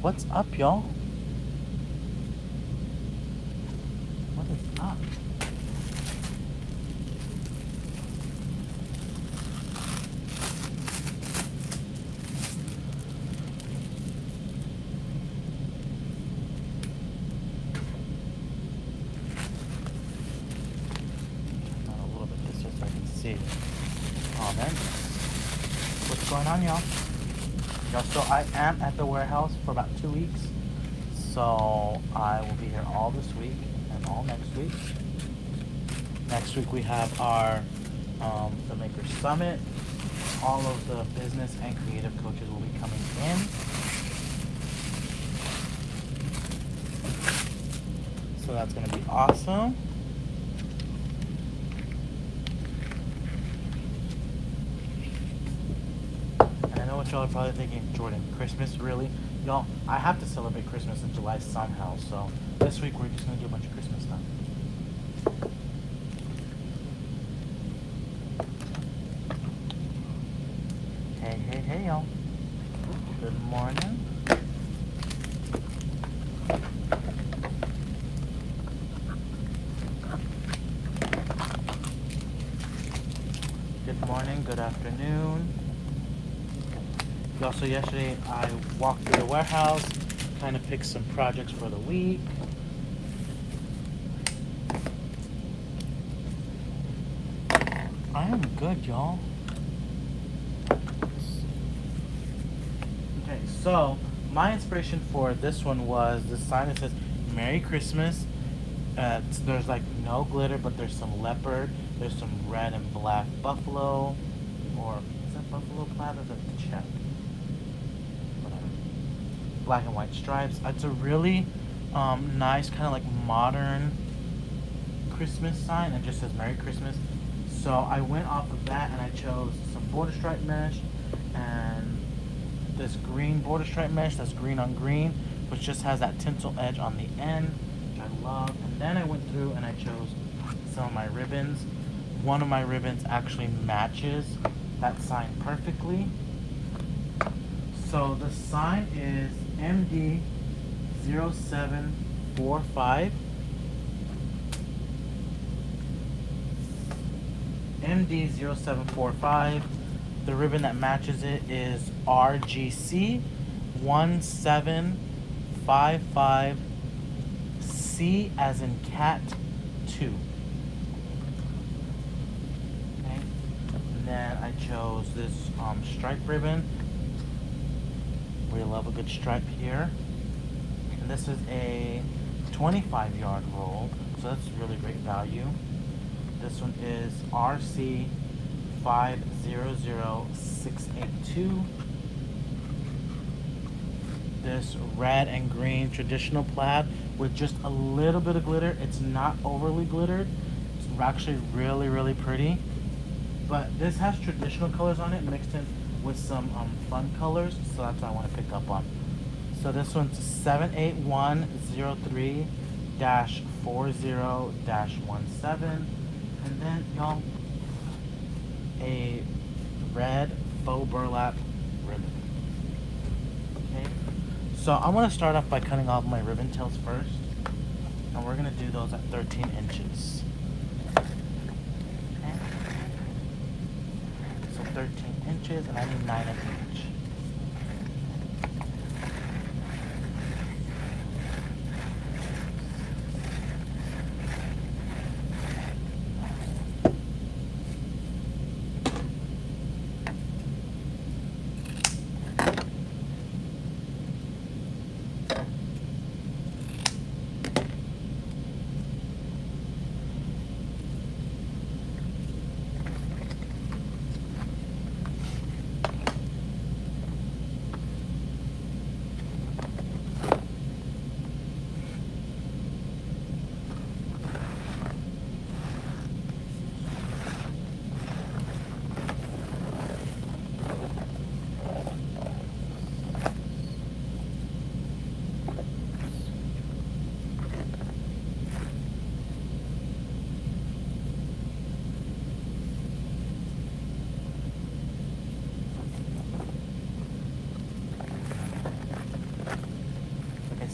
What's up, y'all? What is up? Turn a little bit this way so I can see. Oh man. What's going on, y'all? So I am at the warehouse for about 2 weeks. So I will be here all this week and all next week. Next week we have our Filmmaker Summit. All of the business and creative coaches will be coming in. So that's going to be awesome. What y'all are probably thinking, Jordan, Christmas, really? Y'all, I have to celebrate Christmas in July somehow, so this week we're just gonna do a bunch of Christmas stuff. Hey, y'all. Good morning. Good morning, good afternoon. Also, yesterday I walked through the warehouse, kind of picked some projects for the week. I am good, y'all. Okay, so my inspiration for this one was this sign that says Merry Christmas. There's like no glitter, but there's some leopard. There's some red and black buffalo. Or is that buffalo plaid or is that the check? Black and white stripes. It's a really nice kind of like modern Christmas sign. It just says Merry Christmas. So I went off of that and I chose some border stripe mesh and this green border stripe mesh that's green on green, which just has that tinsel edge on the end, which I love. And then I went through and I chose some of my ribbons. One of my ribbons actually matches that sign perfectly. So the sign is MD0745. MD0745. The ribbon that matches it is RGC1755C as in cat 2. Okay. And then I chose this stripe ribbon. We love a good stripe here. And this is a 25-yard roll, so that's really great value. This one is RC500682. This red and green traditional plaid with just a little bit of glitter. It's not overly glittered. It's actually really, really pretty. But this has traditional colors on it mixed in with some fun colors, so that's what I want to pick up on. So this one's 78103-40-17, and then y'all, a red faux burlap ribbon. Okay, so I want to start off by cutting off my ribbon tails first, and we're gonna do those at 13 inches. 13 inches, and I need 9 of each.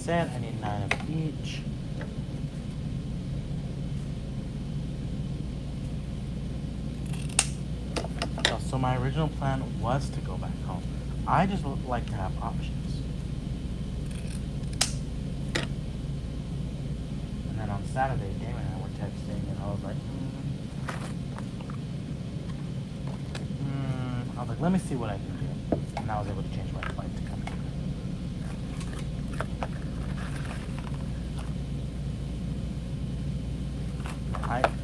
said, I need 9 of each. So my original plan was to go back home. I just would like to have options. And then on Saturday, Damon and I were texting, and I was like, I was like, let me see what I can do. And I was able to change my flight to come here.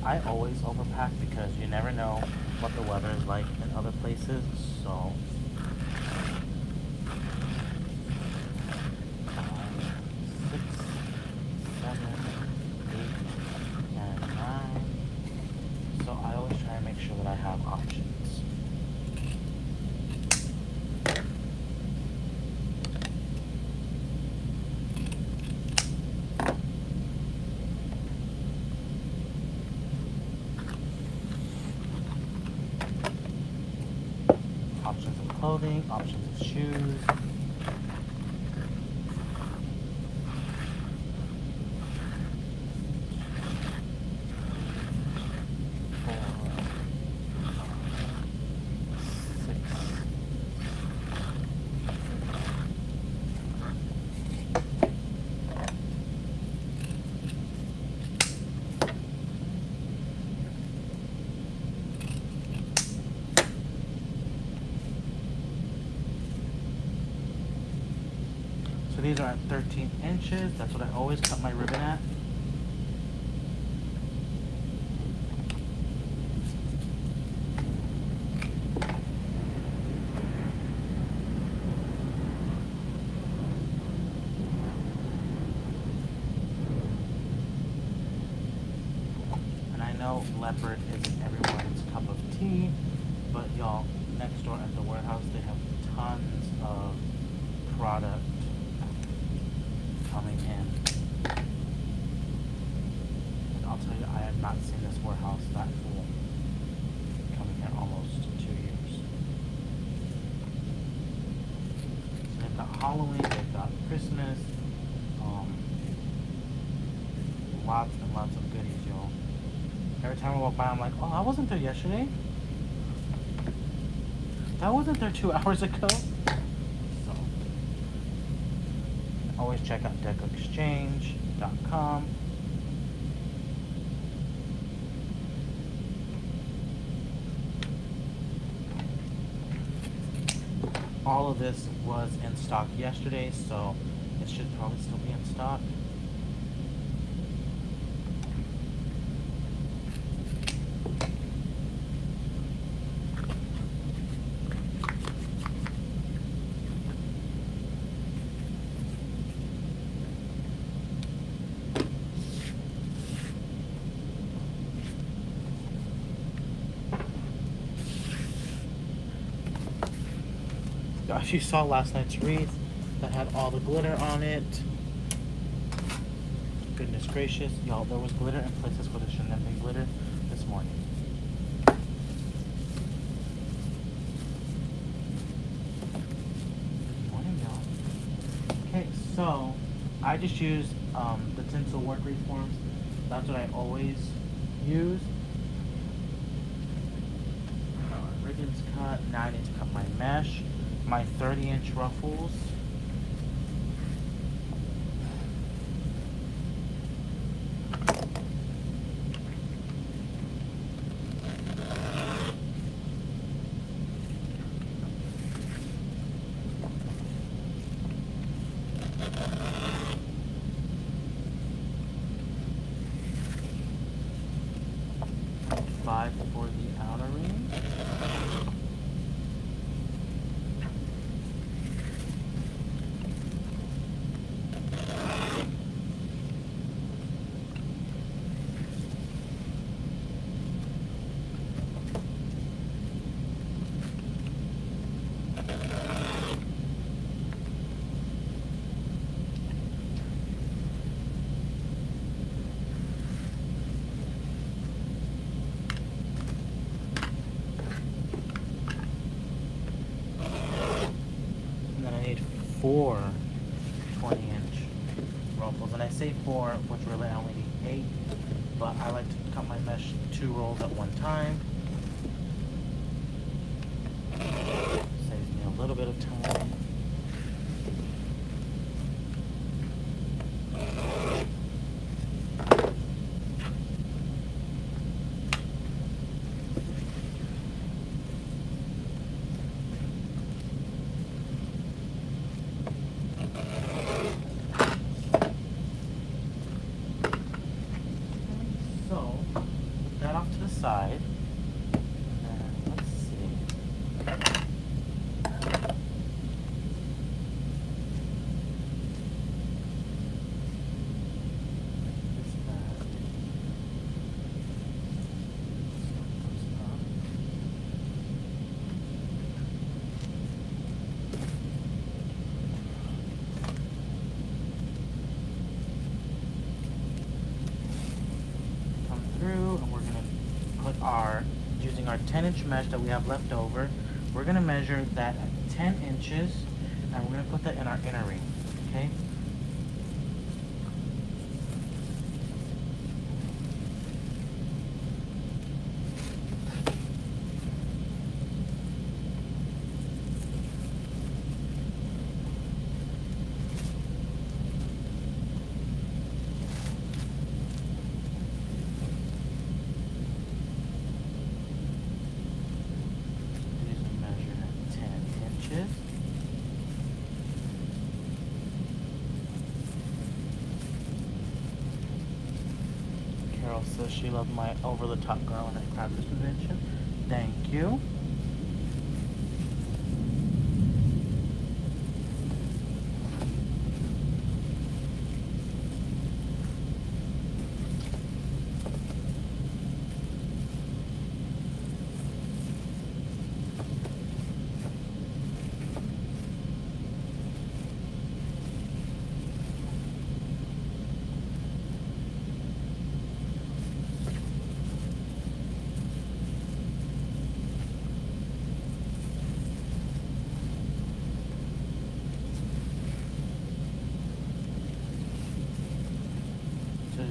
I always overpack because you never know what the weather is like in other places, so 6, 7, 8, and 9. So I always try to make sure that I have options. Options of clothing, options of shoes. So these are at 13 inches. That's what I always cut my ribbon at. And I know leopard isn't everyone's cup of tea, but y'all, next door at the warehouse, they have tons of product coming in. And I'll tell you, I have not seen this warehouse that full. Coming here almost 2 years. So they've got Halloween, they've got Christmas, lots and lots of goodies, y'all. Every time I walk by, I'm like, oh, I wasn't there yesterday. That wasn't there 2 hours ago. So, always check out DecoExchange.com. All of this was in stock yesterday, so it should probably still be in stock. If you saw last night's wreath that had all the glitter on it, goodness gracious, y'all, there was glitter in places where there shouldn't have been glitter this morning. Good morning, y'all. Okay, so I just use the tinsel work wreath forms. That's what I always use. Ribbons cut. Now I need to cut my mesh. My 30-inch ruffles. $5 for the outer ring. And then I need 4 20-inch And I say 4, which really I only need 8, but I like to cut my mesh 2 rolls at one time. Saves me a little bit of time. Side. And let's see. Come through, and we're gonna put using our 10-inch mesh that we have left over, we're going to measure that at 10 inches, and we're going to put that in our inner ring, okay? So she loved my over-the-top garland at Crafters Convention. Thank you.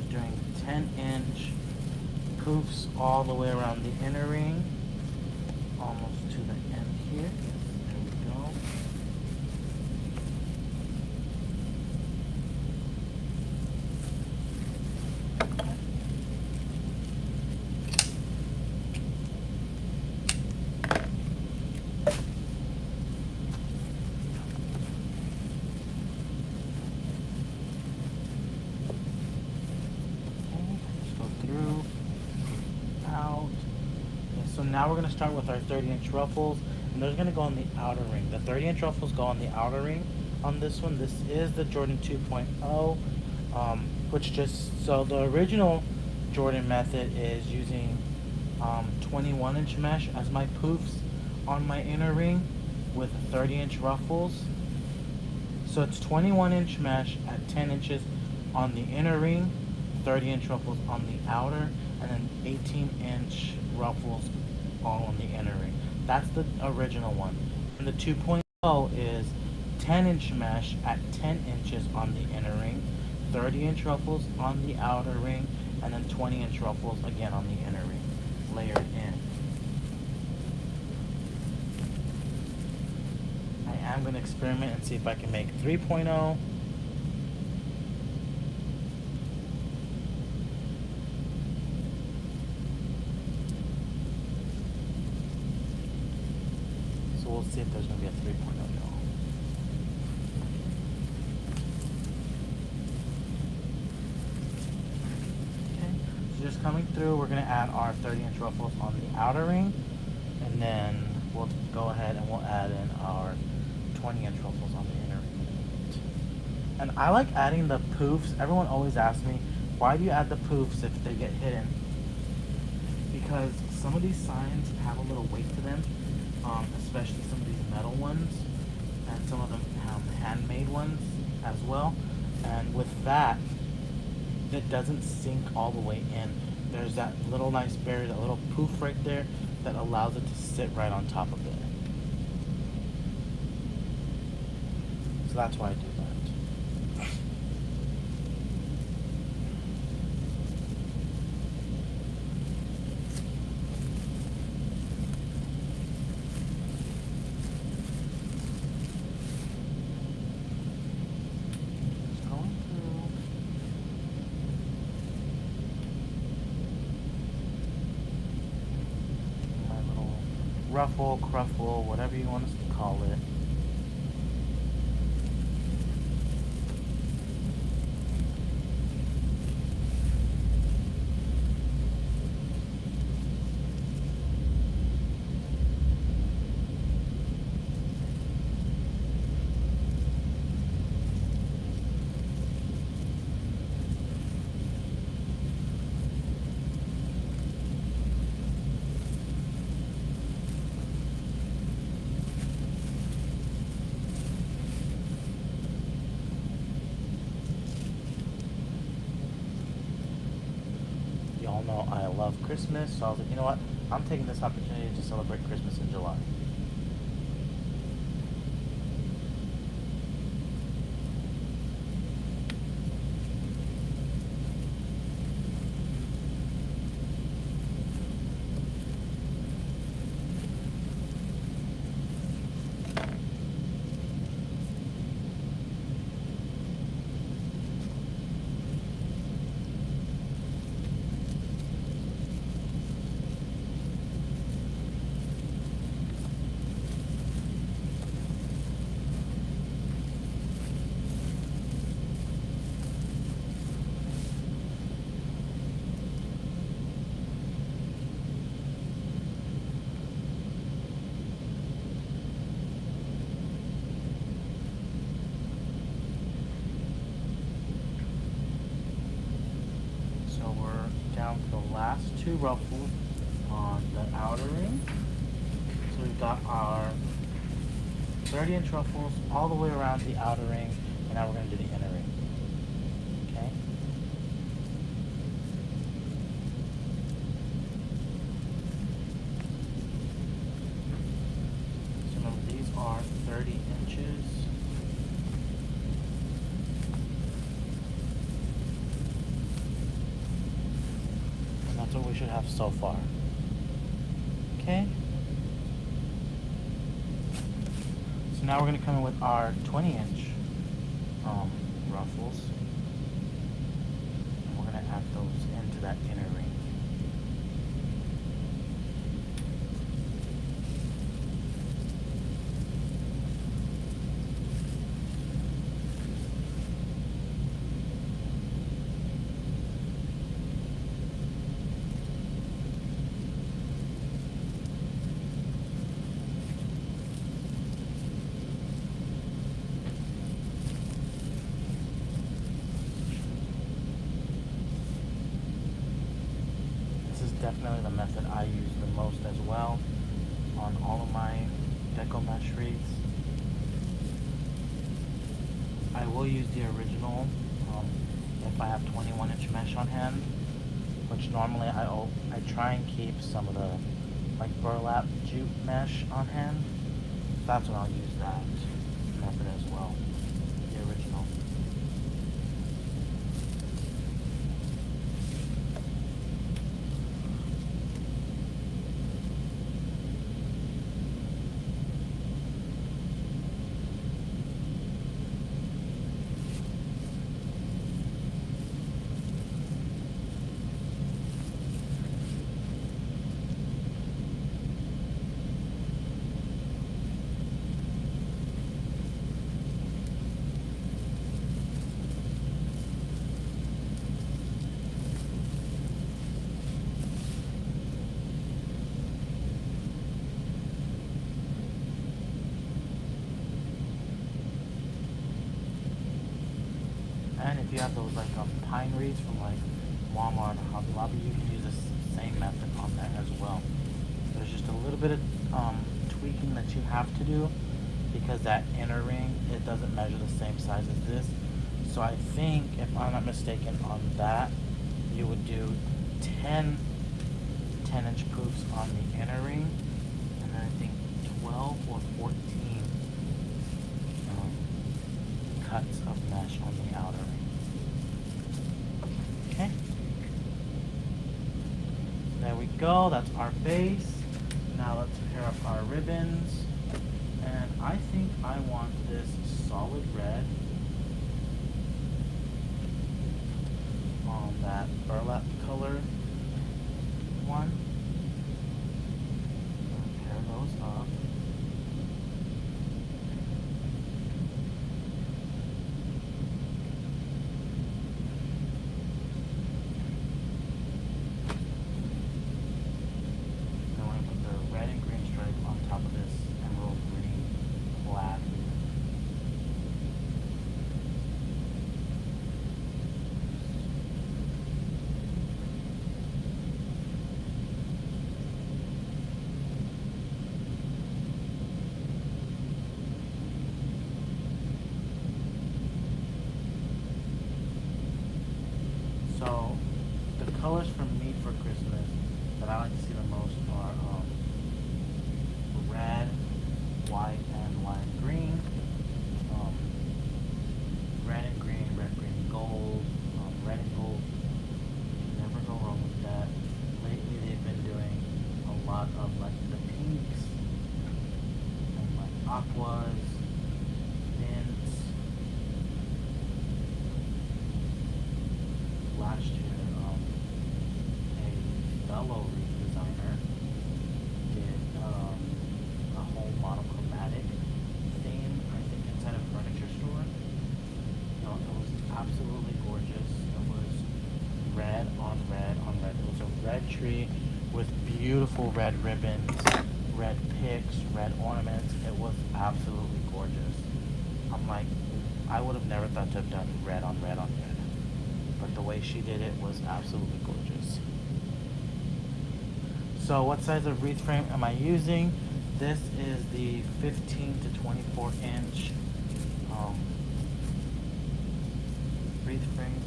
Doing 10-inch poofs all the way around the inner ring, almost to the end here. There we go. So now we're going to start with our 30-inch ruffles, and those are going to go on the outer ring. The 30-inch ruffles go on the outer ring on this one. This is the Jordan 2.0, so the original Jordan method is using 21-inch mesh as my poofs on my inner ring with 30-inch ruffles. So it's 21-inch mesh at 10 inches on the inner ring, 30-inch ruffles on the outer, and then 18-inch ruffles all on the inner ring. That's the original one. And the 2.0 is 10-inch mesh at 10 inches on the inner ring, 30-inch ruffles on the outer ring, and then 20-inch ruffles again on the inner ring, layered in. I am going to experiment and see if I can make 3.0. So we'll see if there's going to be a 3.0 now. Okay, so just coming through, we're going to add our 30-inch ruffles on the outer ring, and then we'll go ahead and we'll add in our 20-inch ruffles on the inner ring. And I like adding the poofs. Everyone always asks me, why do you add the poofs if they get hidden? Because some of these signs have a little weight to them, especially some of these metal ones, and some of them have handmade ones as well. And with that, it doesn't sink all the way in. There's that little nice barrier, that little poof right there that allows it to sit right on top of it. So that's why I do that. ruffle, cruffle, whatever you want us to call it. Y'all know I love Christmas, so I was like, you know what? I'm taking this opportunity to celebrate Christmas in July. Down to the last two ruffles on the outer ring. So we've got our 30-inch ruffles all the way around the outer ring, and now we're going to do the inner ring. Okay? So remember, these are 30 inches. That's what we should have so far. Okay. So now we're going to come in with our 20-inch ruffles. And we're going to add those into that inner ring. Definitely the method I use the most as well on all of my Deco mesh wreaths. I will use the original if I have 21-inch mesh on hand, which normally I try and keep some of the like burlap jute mesh on hand. That's when I'll use that method as well, the original. And if you have those like pine wreaths from like Walmart or Hobby Lobby, you can use the same method on there as well. There's just a little bit of tweaking that you have to do because that inner ring, it doesn't measure the same size as this. So I think, if I'm not mistaken, on that you would do 10 10-inch poofs on the inner ring, and then I think 12 or 14 cuts of mesh on the outer ring. Okay. There we go. That's our base. Now let's pair up our ribbons. And I think I want this solid red on that burlap color one. Pair those up. Then we're going to put the red and green stripe on top of this emerald green plaid. So, the colors for me for Christmas that I like to see the most are red, white, and lime green. Red and green, red, green, gold, red and gold. Never go wrong with that. Lately they've been doing a lot of like the pinks and like aquas, mints. Last year, a fellow Wreath designer did a whole monochromatic theme, I think, inside a furniture store. No, it was absolutely gorgeous. It was red on red on red. It was a red tree with beautiful red ribbons, red picks, red ornaments. It was absolutely gorgeous. I'm like, I would have never thought to have done red on red on red. But the way she did it was absolutely gorgeous. So what size of wreath frame am I using? This is the 15 to 24 inch wreath frame.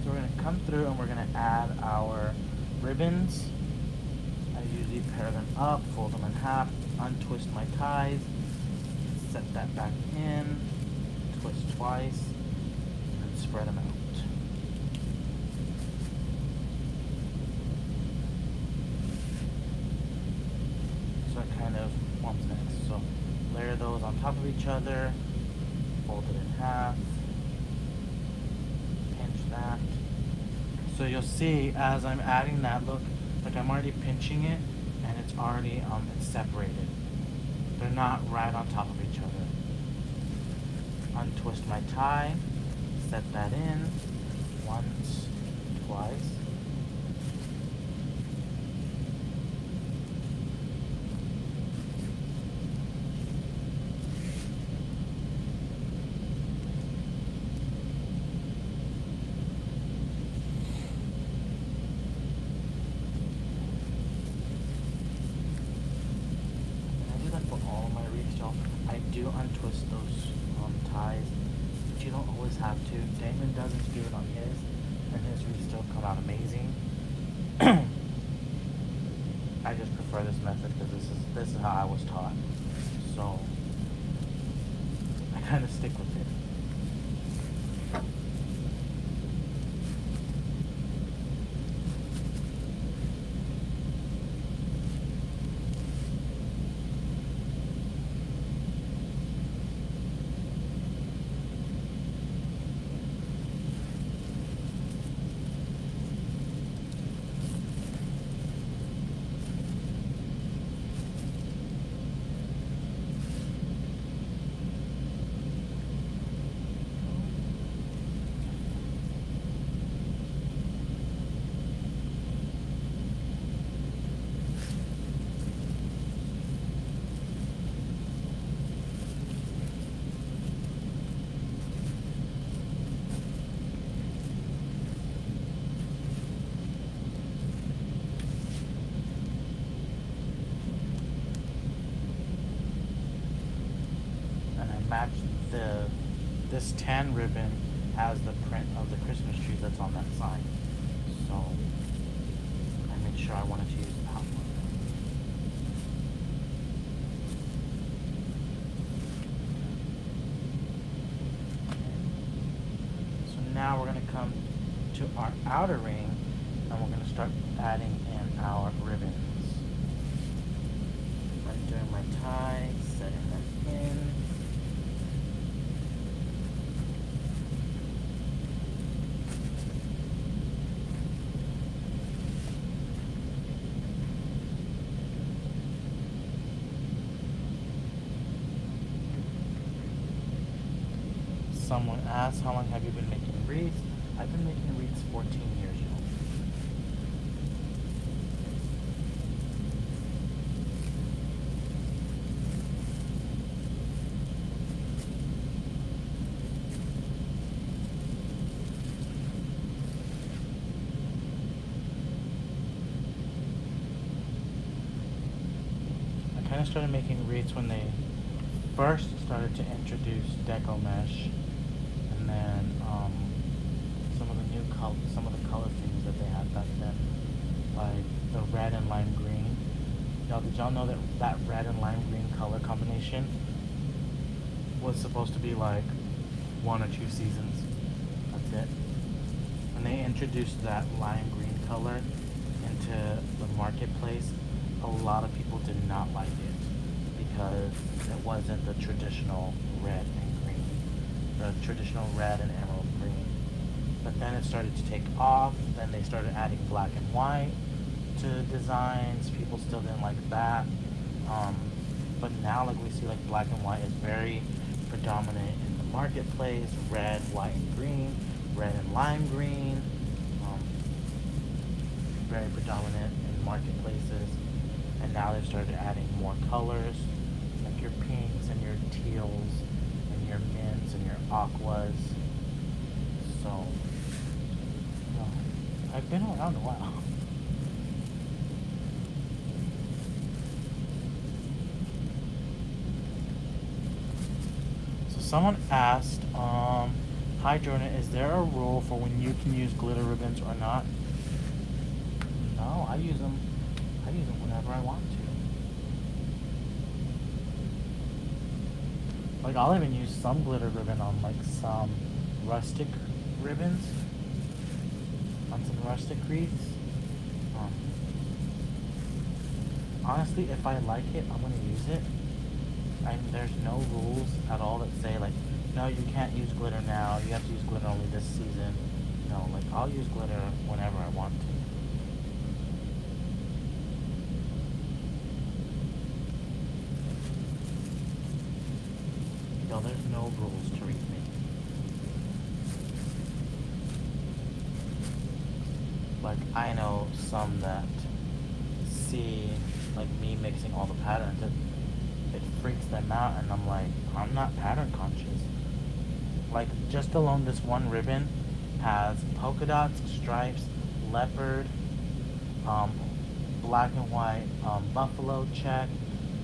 So we're going to come through and we're going to add our ribbons. I usually pair them up, fold them in half, untwist my ties, set that back in, twist twice, and spread them out. So it kind of forms next. So layer those on top of each other, fold it in half, pinch that. So you'll see as I'm adding that, look, like I'm already pinching it, and it's already it's separated. They're not right on top of each other. Untwist my tie, set that in once, twice. I do untwist those ties, but you don't always have to. Damon doesn't do it on his, and his wreaths still come out amazing. I just prefer this method because this is how I was taught, so I kind of stick with it. Match this tan ribbon has the print of the Christmas trees that's on that side, so I made sure I wanted to use that one. So now we're going to come to our outer ring and we're going to start adding in our ribbons. I'm doing my tie, setting them in. Someone asked, how long have you been making wreaths? I've been making wreaths 14 years, y'all. I kind of started making wreaths when they first started to introduce Deco mesh, and then some of the color themes that they had back then, like the red and lime green. Y'all, did y'all know that that red and lime green color combination was supposed to be like 1 or 2 seasons? That's it. When they introduced that lime green color into the marketplace, a lot of people did not like it because it wasn't the traditional red and green, the traditional red and emerald green. But then it started to take off. Then they started adding black and white to designs. People still didn't like that. But now, like, we see, like, black and white is very predominant in the marketplace. Red, white, and green. Red and lime green. Very predominant in marketplaces. And now they've started adding more colors, like your pinks and your teals and your mints and your aquas. So, I've been around a while. So someone asked, hi Jordan, is there a rule for when you can use glitter ribbons or not? No, I use them whenever I want to. Like, I'll even use some glitter ribbon on like some rustic ribbons, on some rustic wreaths. Honestly, if I like it, I'm gonna use it. There's no rules at all that say like, no, you can't use glitter now, you have to use glitter only this season. No, like, I'll use glitter whenever I want to. No, there's no rules to wreath making. Like, I know some that see like me mixing all the patterns, it freaks them out, and I'm like, I'm not pattern conscious. Like, just alone this one ribbon has polka dots, stripes, leopard, black and white buffalo check.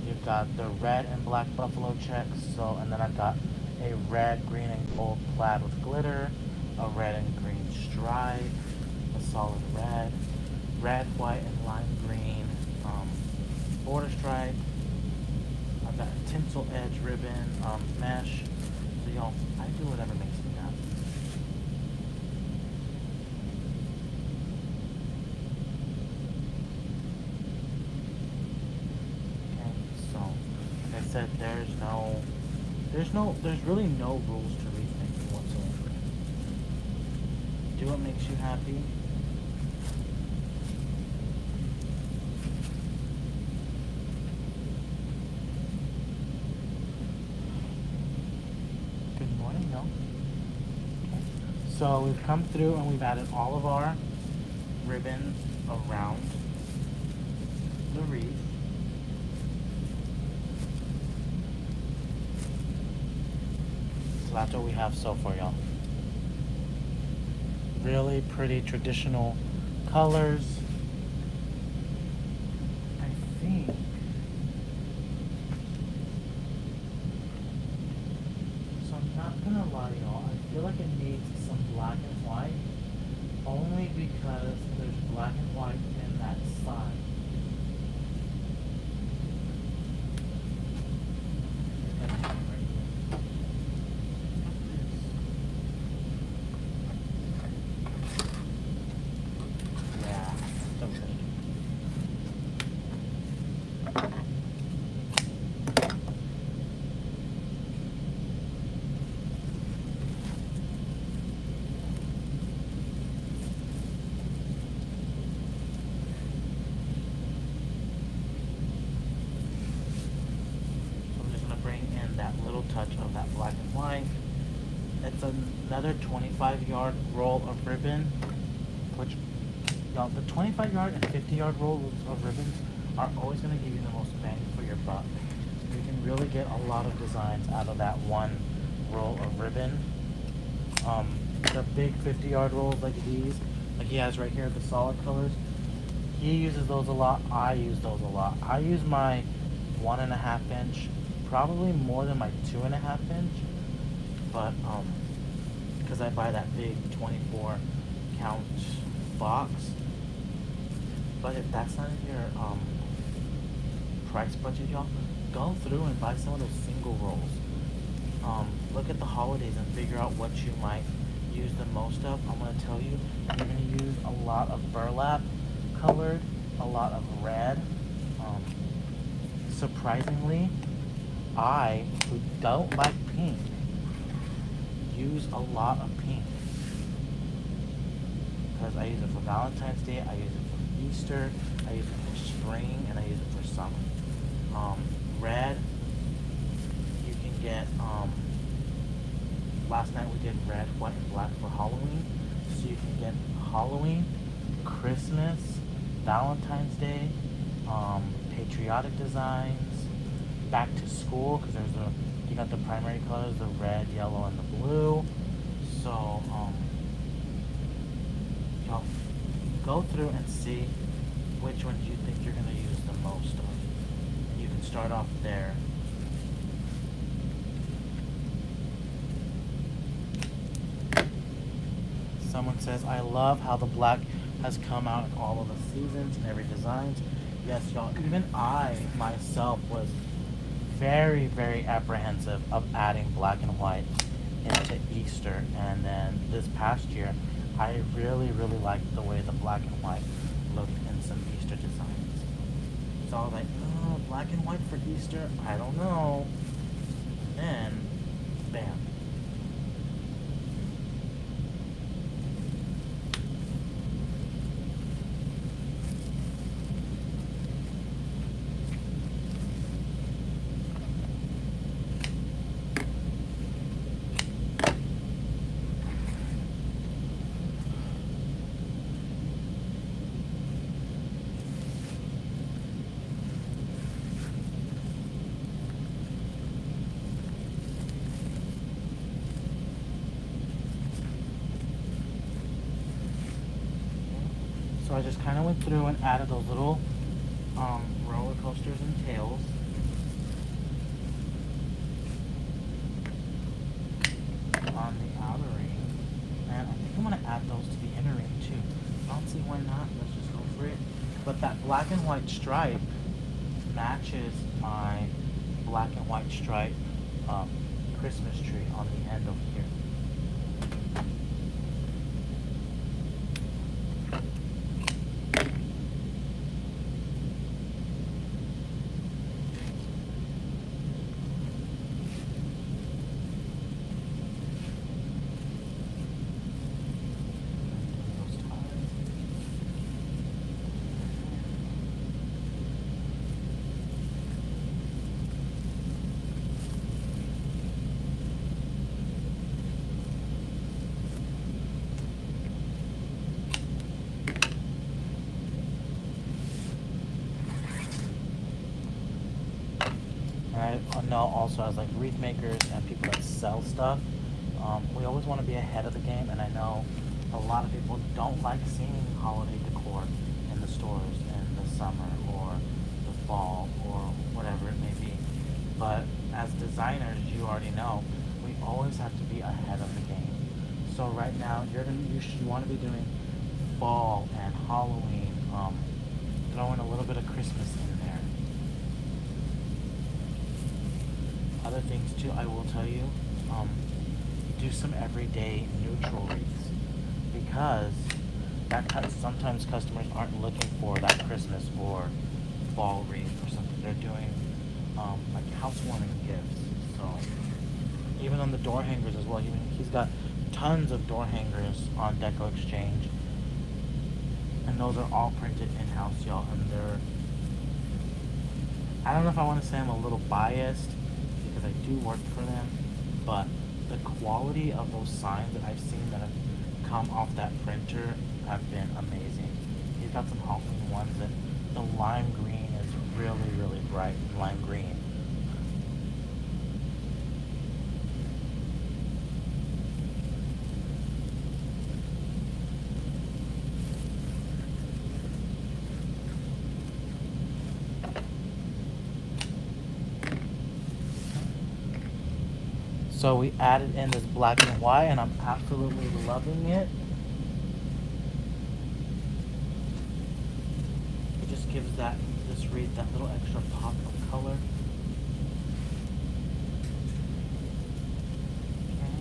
You've got the red and black buffalo checks. So, and then I've got a red, green, and gold plaid with glitter, a red and green stripe, a solid red, white, and lime green border stripe. I've got a tinsel edge ribbon, mesh. So, y'all, I do whatever makes me happy. Okay, so, like I said, there's really no rules to wreath making whatsoever. Do what makes you happy. Good morning, no? Okay. So we've come through and we've added all of our ribbons around the wreath. So that's what we have so far, y'all. Really pretty traditional colors. I think so. I'm not gonna lie, y'all, I feel like it needs some black and white, only because there's black and white in that side. Touch of that black and white. It's another 25-yard roll of ribbon, which, y'all, the 25-yard and 50-yard rolls of ribbons are always going to give you the most bang for your buck. You can really get a lot of designs out of that one roll of ribbon. The big 50-yard rolls like these, like he has right here, the solid colors, he uses those a lot. I use those a lot. I use my 1.5 inch, probably more than my 2.5 inch, but because I buy that big 24 count box. But if that's not in your price budget, y'all, go through and buy some of those single rolls. Look at the holidays and figure out what you might use the most of. I'm going to tell you, you're going to use a lot of burlap colored, a lot of red. Surprisingly, I, who don't like pink, use a lot of pink. Because I use it for Valentine's Day, I use it for Easter, I use it for spring, and I use it for summer. Red, you can get, last night we did red, white, and black for Halloween. So you can get Halloween, Christmas, Valentine's Day, patriotic designs, back to school, because you got the primary colors, the red, yellow, and the blue. So, y'all go through and see which ones you think you're going to use the most of. You can start off there. Someone says, I love how the black has come out in all of the seasons and every designs. Yes, y'all, even I myself was very, very apprehensive of adding black and white into Easter. And then this past year, I really, really liked the way the black and white looked in some Easter designs. So I was like, oh, black and white for Easter? I don't know. Then, bam. So I just kind of went through and added those little roller coasters and tails. On the outer ring. And I think I'm going to add those to the inner ring too. I don't see why not. Let's just go for it. But that black and white stripe matches my black and white stripe Christmas tree on the end over here. I know also as like wreath makers and people that sell stuff, we always want to be ahead of the game, and I know a lot of people don't like seeing holiday decor in the stores in the summer or the fall or whatever it may be. But as designers, you already know, we always have to be ahead of the game. So right now, you want to be doing fall and Halloween, throwing a little bit of Christmas in there. Other things too, I will tell you, do some everyday neutral wreaths, because sometimes customers aren't looking for that Christmas or fall wreath or something. They're doing like housewarming gifts. So even on the door hangers as well, he's got tons of door hangers on DecoExchange, and those are all printed in-house, y'all. And I don't know if I want to say I'm a little biased, because I do work for them, but the quality of those signs that I've seen that have come off that printer have been amazing. He's got some Halloween ones, and the lime green is really, really bright lime green. So we added in this black and white, and I'm absolutely loving it. It just gives this wreath that little extra pop of color. Okay,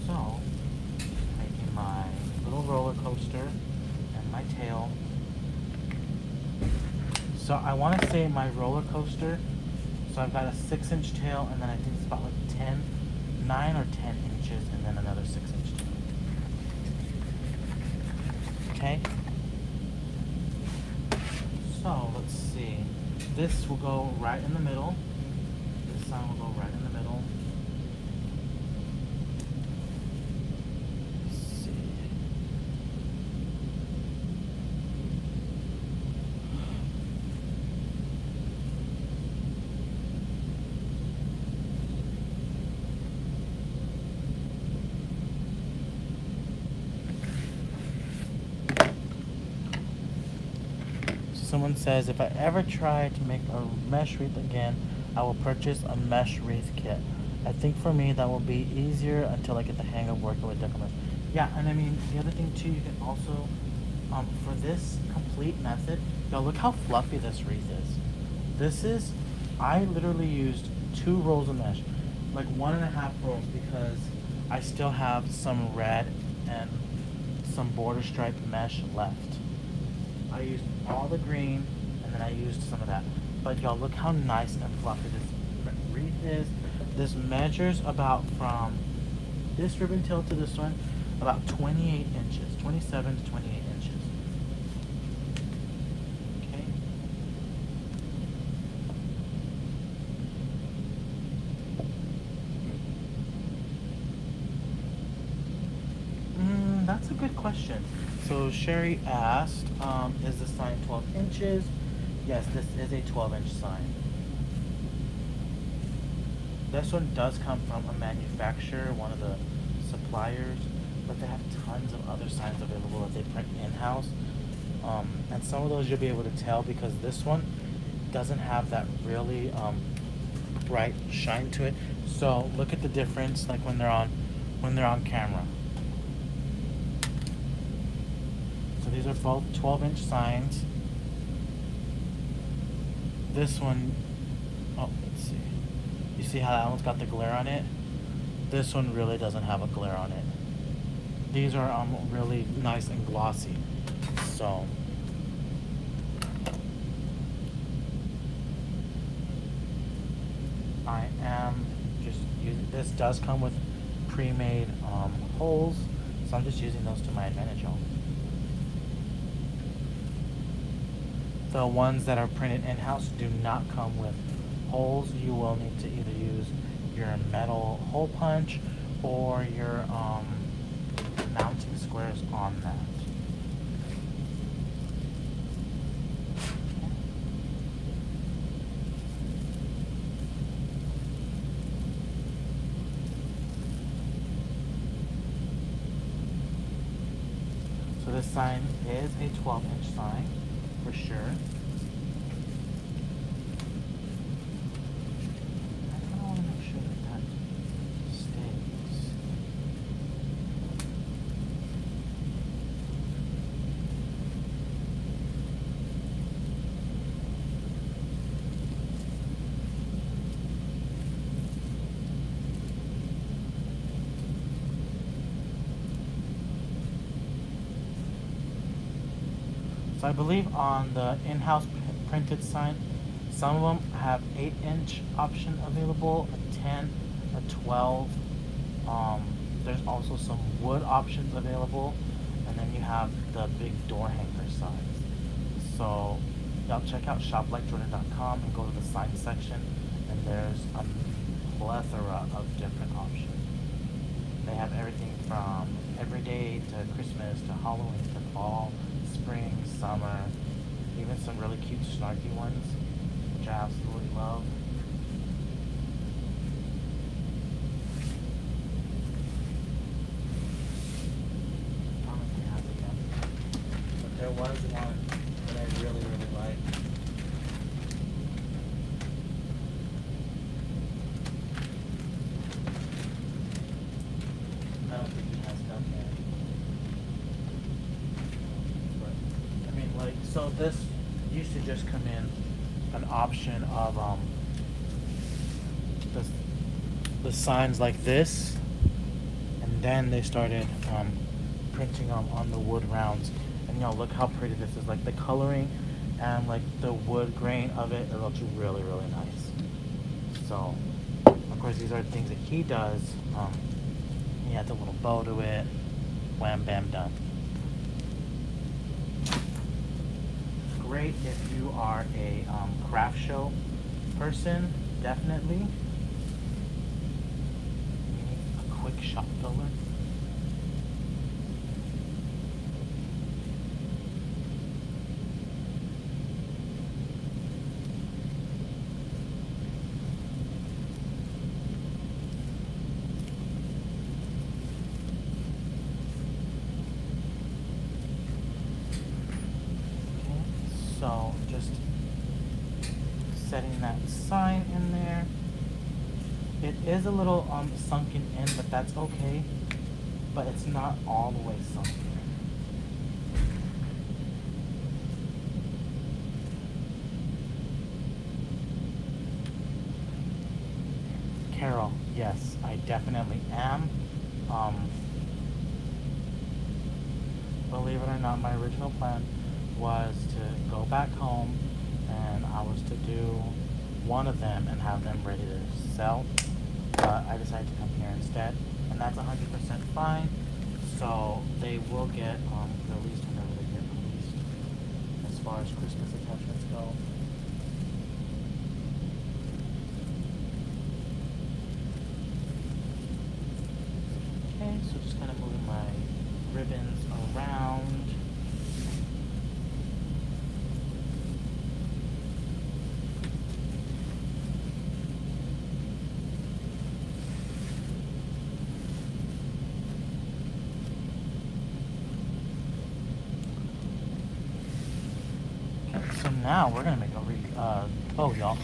so making my little roller coaster and my tail. So I want to say my roller coaster. So I've got a 6-inch tail, and then I think it's about like 9 or 10 inches, and then another 6-inch tail. Okay. So let's see. This will go right in the middle. This sign will go right in the middle. Let's see. Someone says, if I ever try to make a mesh wreath again, I will purchase a mesh wreath kit. I think for me that will be easier until I get the hang of working with Deco. Yeah, and I mean, the other thing too, you can also, for this complete method, y'all look how fluffy this wreath is. This is, I literally used 2 rolls of mesh, like 1.5 rolls, because I still have some red and some border stripe mesh left. I used all the green, and then I used some of that. But y'all look how nice and fluffy this wreath is. This measures about from this ribbon tail to this one, about 28 inches, 27 to 28 inches. Okay. That's a good question. So Sherry asked, is the sign 12 inches? Yes, this is a 12-inch sign. This one does come from a manufacturer, one of the suppliers, but they have tons of other signs available that they print in-house. And some of those you'll be able to tell because this one doesn't have that really bright shine to it. So look at the difference, like when they're on camera. These are both 12-inch signs. This one, oh, let's see. You see how that one's got the glare on it? This one really doesn't have a glare on it. These are really nice and glossy. So, I am just using, this does come with pre-made holes, so I'm just using those to my advantage, y'all. The ones that are printed in-house do not come with holes. You will need to either use your metal hole punch or your mounting squares on that. So this sign is a 12-inch sign. For sure. I kind of want to make sure that stays. So I believe on the in-house printed sign, some of them have 8-inch option available, a 10, a 12. There's also some wood options available, and then you have the big door hanger size. So y'all check out shoplikejordan.com and go to the sign section, and there's a plethora of different options. everything from everyday to Christmas to Halloween to fall, spring, summer, even some really cute snarky ones, which I absolutely love. Honestly, has again. But there was one that I really, really liked. I don't think he has done yet. But, I mean, like, so this used to just come in an option of the signs like this, and then they started printing them on the wood rounds. And look how pretty this is. Like the coloring and like the wood grain of it looks really, really nice. So, of course, these are things that he does. He adds a little bow to it. Wham, bam, done. Great if you are a craft show person, definitely. You need a quick shop filler. So just setting that sign in there. It is a little sunken in, but that's okay. But it's not all the way sunken. Carol, yes, I definitely am. Believe it or not, my original plan was to go back home and I was to do one of them and have them ready to sell, but I decided to come here instead, and that's 100% fine. So they will get released whenever they get released as far as Christmas attachments go. Okay, so just kind of moving my ribbons around. So now we're gonna make a bow, y'all.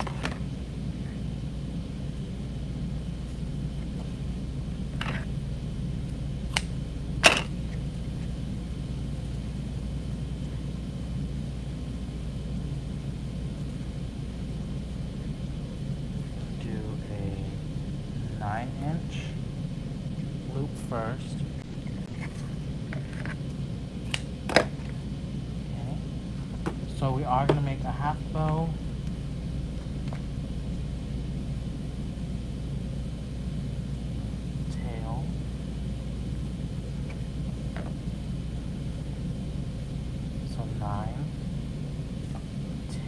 Do a 9-inch loop first. So we are going to make a half bow. Tail. So 9, 10.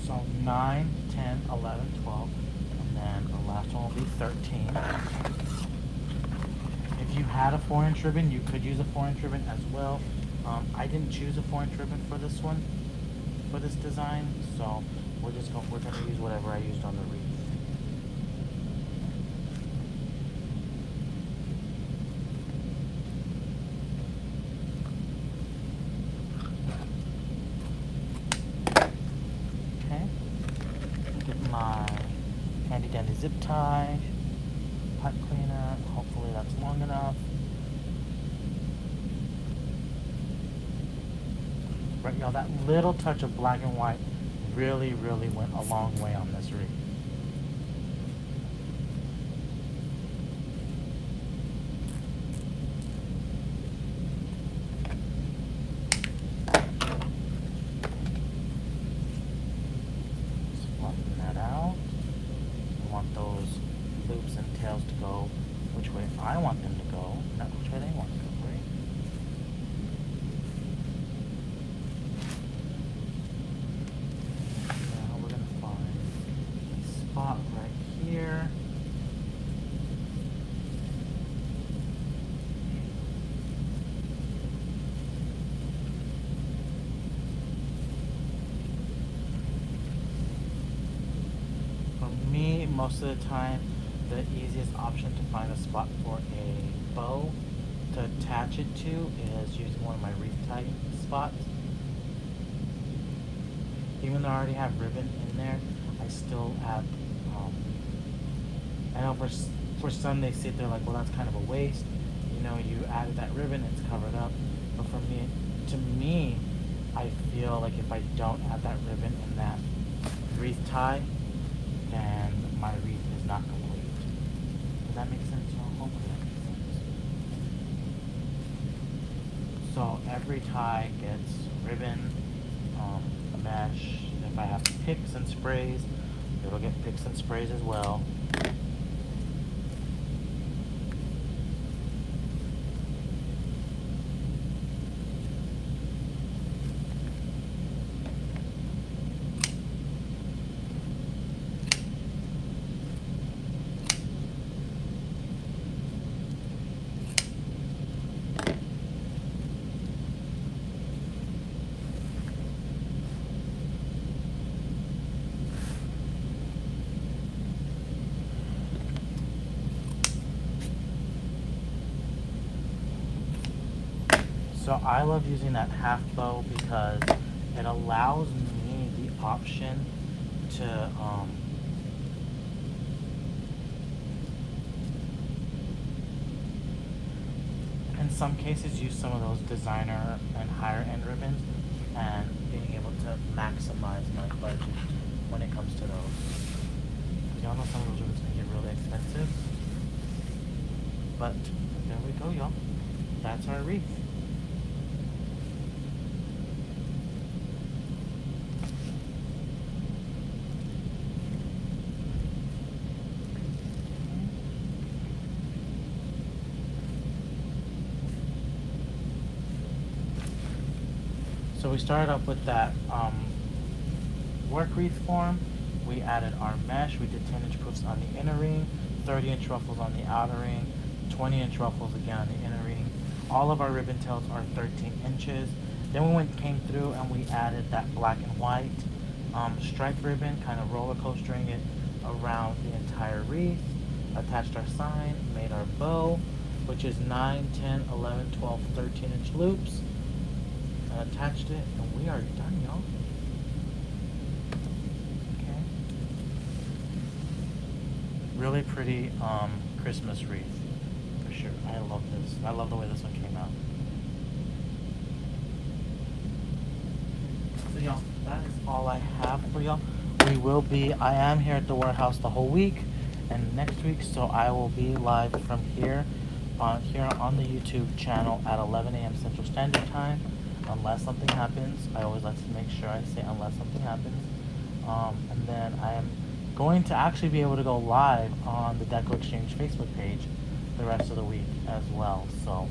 So 9, 10, 11, 12, and then the last one will be 13. If you had a 4-inch ribbon, you could use a 4-inch ribbon as well. I didn't choose a 4-inch ribbon for this one, for this design, so we're gonna use whatever I used on the wreath. My handy dandy zip tie, pipe cleaner, hopefully that's long enough. Right, y'all, that little touch of black and white really, really went a long way on this wreath. Just flatten that out. We want those loops and tails to go which way I want them to go, not which way they want to go, right? Now we're going to find a spot right here. For me, most of the time, the easiest option to find a spot for a bow to attach it to is using one of my wreath tie spots. Even though I already have ribbon in there, I still add, I know for some they sit there like, well, that's kind of a waste. You know, you added that ribbon, it's covered up. But for me, to me, I feel like if I don't add that ribbon in that wreath tie, then my wreath is not complete. Does that make sense, y'all? Hopefully that makes sense. So every tie gets ribbon, a mesh. If I have picks and sprays, it'll get picks and sprays as well. So I love using that half bow because it allows me the option to in some cases use some of those designer and higher end ribbons and being able to maximize my budget when it comes to those. Y'all know some of those ribbons can get really expensive. But there we go, y'all. That's our wreath. So we started up with that work wreath form. We added our mesh. We did 10-inch poofs on the inner ring, 30-inch ruffles on the outer ring, 20-inch ruffles again on the inner ring. All of our ribbon tails are 13 inches. Then we came through and we added that black and white stripe ribbon, kind of roller coastering it around the entire wreath. Attached our sign, made our bow, which is 9, 10, 11, 12, 13-inch loops. Attached it, and we are done, y'all. Okay. Really pretty Christmas wreath, for sure. I love this. I love the way this one came out. So y'all, that is all I have for y'all. I am here at the warehouse the whole week and next week, so I will be live from here on the YouTube channel at 11 a.m. Central Standard Time. Unless something happens, I always like to make sure I say unless something happens. And then I am going to actually be able to go live on the DecoExchange Facebook page the rest of the week as well. So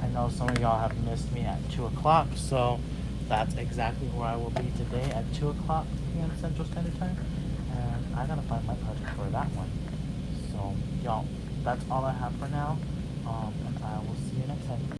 I know some of y'all have missed me at 2 o'clock, so that's exactly where I will be today at 2 o'clock p.m. Central Standard Time. And I gotta find my project for that one. So y'all, that's all I have for now. And I will see you next time.